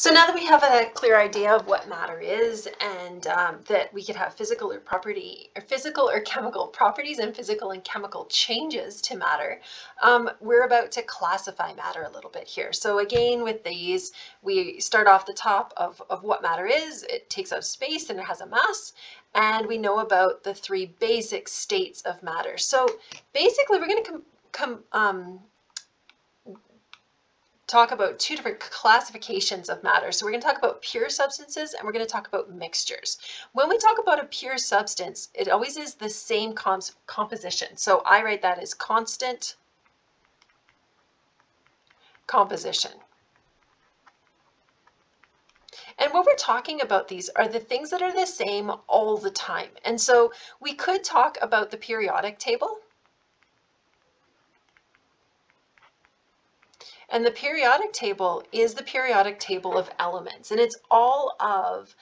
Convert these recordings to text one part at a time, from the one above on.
So now that we have a clear idea of what matter is, and that we could have physical or chemical properties and physical and chemical changes to matter, we're about to classify matter a little bit here. So again, with these, we start off the top of what matter is. It takes up space and it has a mass, and we know about the three basic states of matter. So basically, we're going to talk about two different classifications of matter. So we're going to talk about pure substances and we're going to talk about mixtures. When we talk about a pure substance, it always is the same composition. So I write that as constant composition. And what we're talking about, these are the things that are the same all the time. And so we could talk about the periodic table. And the periodic table is the periodic table of elements, and it's all of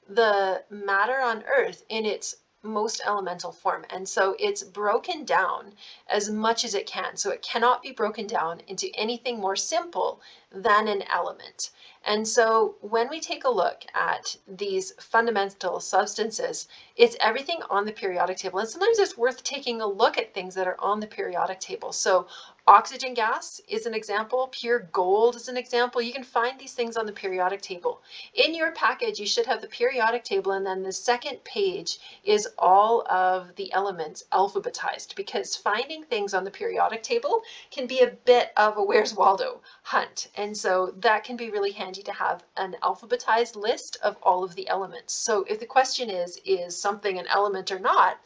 the matter on Earth in its most elemental form. And so it's broken down as much as it can. So it cannot be broken down into anything more simple than an element. And so when we take a look at these fundamental substances, it's everything on the periodic table. And sometimes it's worth taking a look at things that are on the periodic table. So oxygen gas is an example. Pure gold is an example. You can find these things on the periodic table. In your package, you should have the periodic table, and then the second page is all of the elements alphabetized, because finding things on the periodic table can be a bit of a Where's Waldo hunt. And so that can be really handy to have an alphabetized list of all of the elements. So if the question is something an element or not,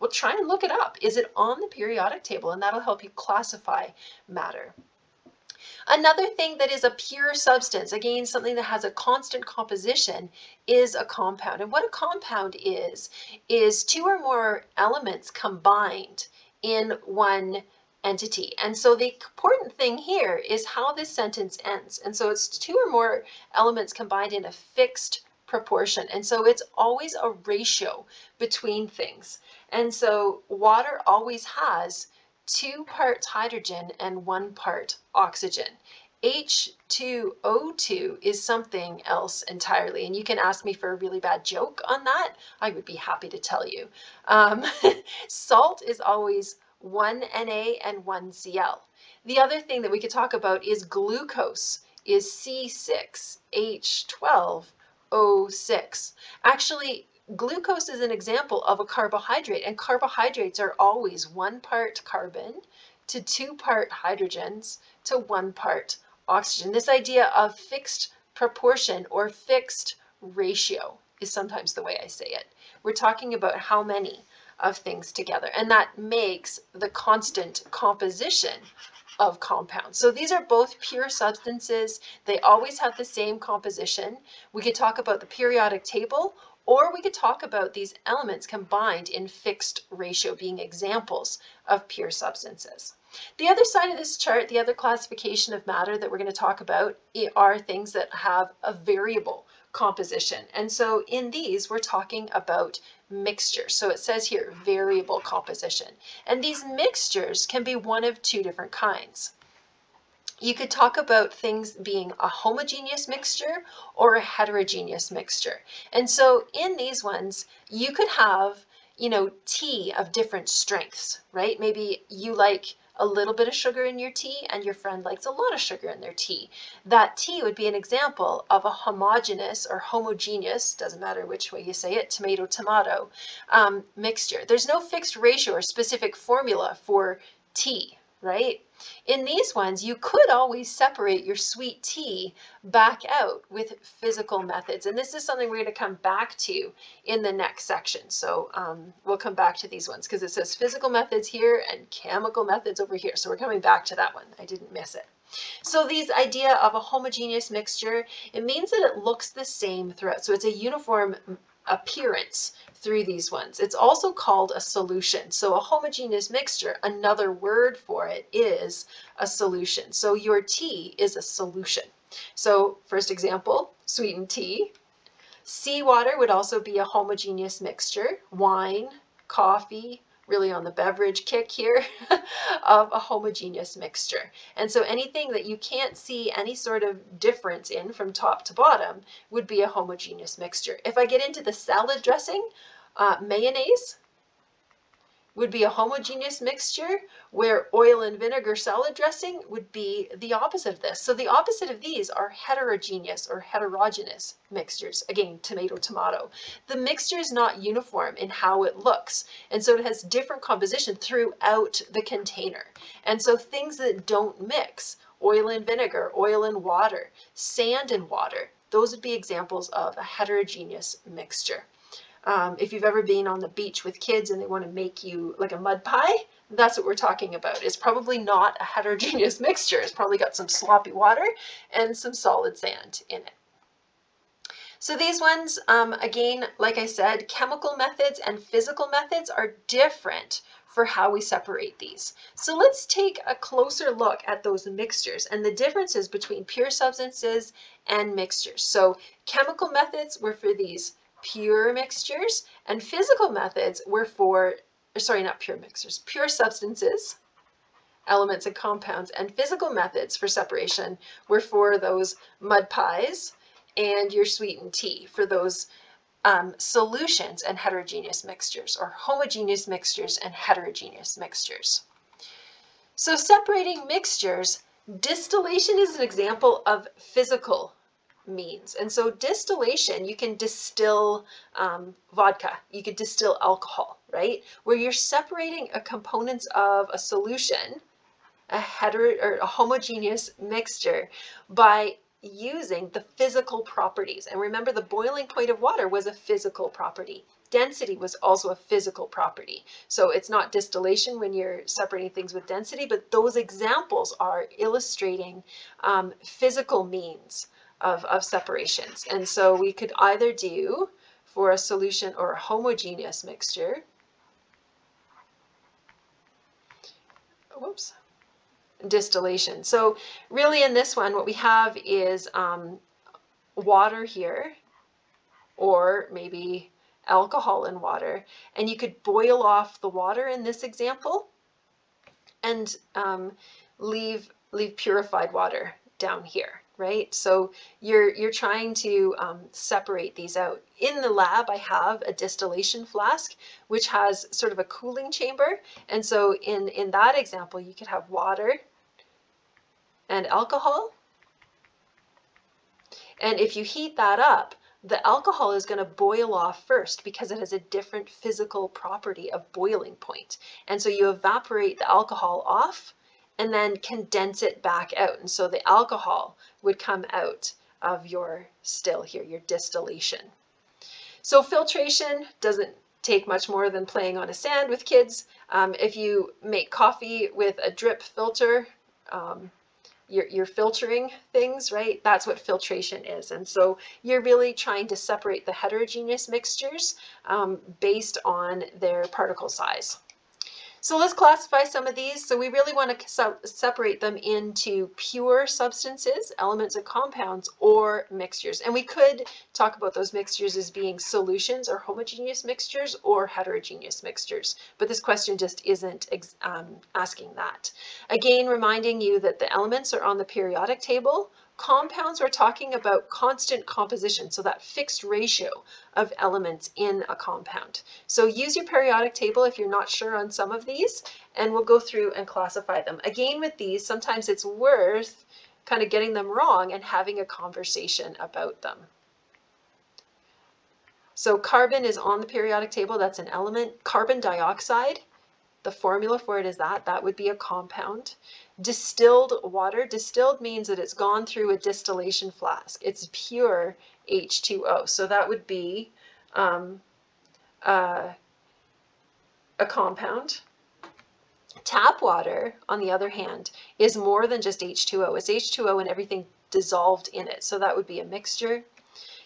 well, try and look it up. Is it on the periodic table? And that'll help you classify matter. Another thing that is a pure substance, again, something that has a constant composition, is a compound. And what a compound is two or more elements combined in one entity. And so the important thing here is how this sentence ends. And so it's two or more elements combined in a fixed proportion. And so it's always a ratio between things. And so water always has 2 parts hydrogen and 1 part oxygen. H2O2 is something else entirely, and you can ask me for a really bad joke on that. I would be happy to tell you. Salt is always 1 Na and 1 Cl. The other thing that we could talk about is glucose is C6H12O6. Actually, glucose is an example of a carbohydrate, and carbohydrates are always 1 part carbon to 2 part hydrogens to 1 part oxygen. This idea of fixed proportion or fixed ratio is sometimes the way I say it. We're talking about how many of things together, and that makes the constant composition of compounds. So these are both pure substances. They always have the same composition. We could talk about the periodic table, or we could talk about these elements combined in fixed ratio being examples of pure substances. The other side of this chart, the other classification of matter that we're going to talk about, are things that have a variable composition. And so in these, we're talking about mixtures. So it says here, variable composition. And these mixtures can be one of 2 different kinds. You could talk about things being a homogeneous mixture or a heterogeneous mixture. And so in these ones, you could have, tea of different strengths, right? Maybe you like a little bit of sugar in your tea and your friend likes a lot of sugar in their tea. That tea would be an example of a homogeneous or homogeneous, doesn't matter which way you say it, tomato, tomato, mixture. There's no fixed ratio or specific formula for tea, right? In these ones, you could always separate your sweet tea back out with physical methods. And this is something we're going to come back to in the next section. So we'll come back to these ones because it says physical methods here and chemical methods over here. So we're coming back to that one. I didn't miss it. So these idea of a homogeneous mixture, it means that it looks the same throughout. So it's a uniform appearance through these ones. It's also called a solution. So a homogeneous mixture, another word for it is a solution. So your tea is a solution. So first example, sweetened tea. Seawater would also be a homogeneous mixture. Wine, coffee, really on the beverage kick here of a homogeneous mixture. And so anything that you can't see any sort of difference in from top to bottom would be a homogeneous mixture. If I get into the salad dressing, mayonnaise would be a homogeneous mixture, where oil and vinegar salad dressing would be the opposite of this. So the opposite of these are heterogeneous or heterogeneous mixtures. Again, tomato, tomato. The mixture is not uniform in how it looks, and so it has different composition throughout the container. And so things that don't mix, oil and vinegar, oil and water, sand and water, those would be examples of a heterogeneous mixture. If you've ever been on the beach with kids and they want to make you like a mud pie, that's what we're talking about. It's probably not a heterogeneous mixture. It's probably got some sloppy water and some solid sand in it. So these ones, again, like I said, chemical methods and physical methods are different for how we separate these. So let's take a closer look at those mixtures and the differences between pure substances and mixtures. So chemical methods were for these pure mixtures, and physical methods were for, sorry, not pure mixtures, pure substances, elements and compounds, and physical methods for separation were for those mud pies and your sweetened tea, for those solutions and heterogeneous mixtures, or homogeneous mixtures and heterogeneous mixtures. So separating mixtures, distillation is an example of physical means. And so distillation, you can distill vodka, you could distill alcohol, right? Where you're separating a components of a solution, a homogeneous mixture, by using the physical properties. And remember, the boiling point of water was a physical property. Density was also a physical property. So it's not distillation when you're separating things with density, but those examples are illustrating physical means of separations. And so we could either do, for a solution or a homogeneous mixture, whoops, distillation. So really in this one, what we have is water here, or maybe alcohol in water, and you could boil off the water in this example and leave purified water down here, right? So you're trying to separate these out. In the lab, I have a distillation flask, which has sort of a cooling chamber. And so in that example, you could have water and alcohol. And if you heat that up, the alcohol is going to boil off first because it has a different physical property of boiling point. And so you evaporate the alcohol off and then condense it back out. And so the alcohol would come out of your still here, your distillation. So filtration doesn't take much more than playing on a sand with kids. If you make coffee with a drip filter, you're filtering things, right? That's what filtration is. And so you're really trying to separate the heterogeneous mixtures based on their particle size. So let's classify some of these. So we really want to separate them into pure substances, elements and compounds, or mixtures. And we could talk about those mixtures as being solutions or homogeneous mixtures or heterogeneous mixtures. But this question just isn't asking that. Again, reminding you that the elements are on the periodic table. Compounds, we're talking about constant composition, so that fixed ratio of elements in a compound. So use your periodic table if you're not sure on some of these, and we'll go through and classify them. Again, with these, sometimes it's worth kind of getting them wrong and having a conversation about them. So carbon is on the periodic table, that's an element. Carbon dioxide, the formula for it is that would be a compound. Distilled water, distilled means that it's gone through a distillation flask. It's pure H2O. So that would be a compound. Tap water, on the other hand, is more than just H2O. It's H2O and everything dissolved in it. So that would be a mixture.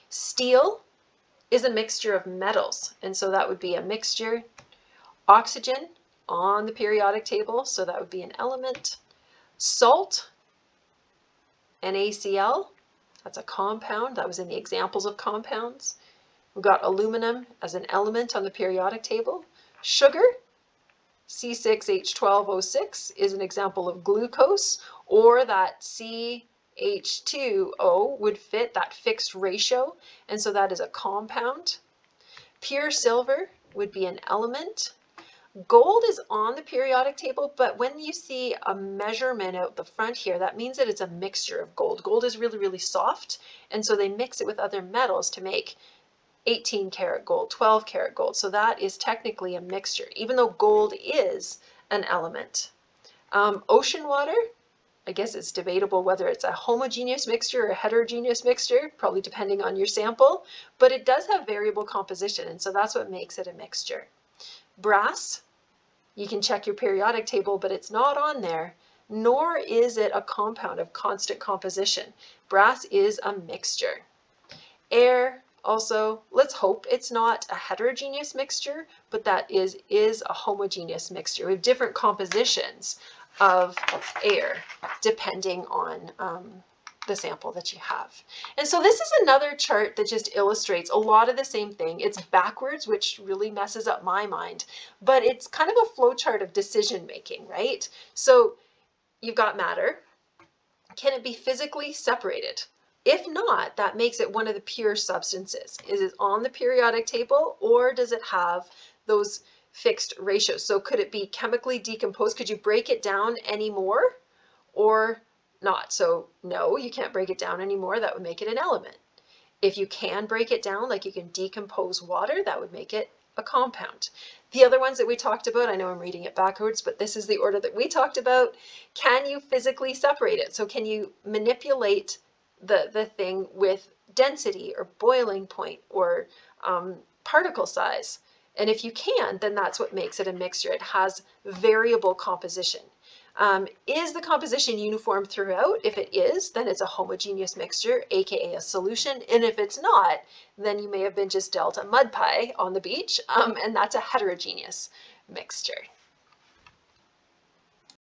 Steel is a mixture of metals, and so that would be a mixture. Oxygen, on the periodic table, so that would be an element. Salt, NaCl, that's a compound. That was in the examples of compounds. We've got aluminum as an element on the periodic table. Sugar C6H12O6 is an example of glucose, or that CH2O would fit that fixed ratio, and so that is a compound. Pure silver would be an element. Gold is on the periodic table, but when you see a measurement out the front here, that means that it's a mixture of gold. Gold is really, really soft, and so they mix it with other metals to make 18 karat gold, 12 karat gold. So that is technically a mixture, even though gold is an element. Ocean water, I guess it's debatable whether it's a homogeneous mixture or a heterogeneous mixture, probably depending on your sample, but it does have variable composition, and so that's what makes it a mixture. Brass, you can check your periodic table, but it's not on there, nor is it a compound of constant composition. Brass is a mixture. Air, also, let's hope it's not a heterogeneous mixture, but that is a homogeneous mixture. We have different compositions of air depending on the sample that you have. And so this is another chart that just illustrates a lot of the same thing. It's backwards, which really messes up my mind, but it's kind of a flow chart of decision making, right? So you've got matter. Can it be physically separated? If not, that makes it one of the pure substances. Is it on the periodic table, or does it have those fixed ratios? So could it be chemically decomposed? Could you break it down anymore or not? So no, you can't break it down anymore. That would make it an element. If you can break it down, like you can decompose water, that would make it a compound. The other ones that we talked about, I know I'm reading it backwards, but this is the order that we talked about. Can you physically separate it? So can you manipulate the thing with density or boiling point or particle size? And if you can, then that's what makes it a mixture. It has variable composition. Is the composition uniform throughout? If it is, then it's a homogeneous mixture, aka a solution. And if it's not, then you may have been just dealt a mud pie on the beach, and that's a heterogeneous mixture.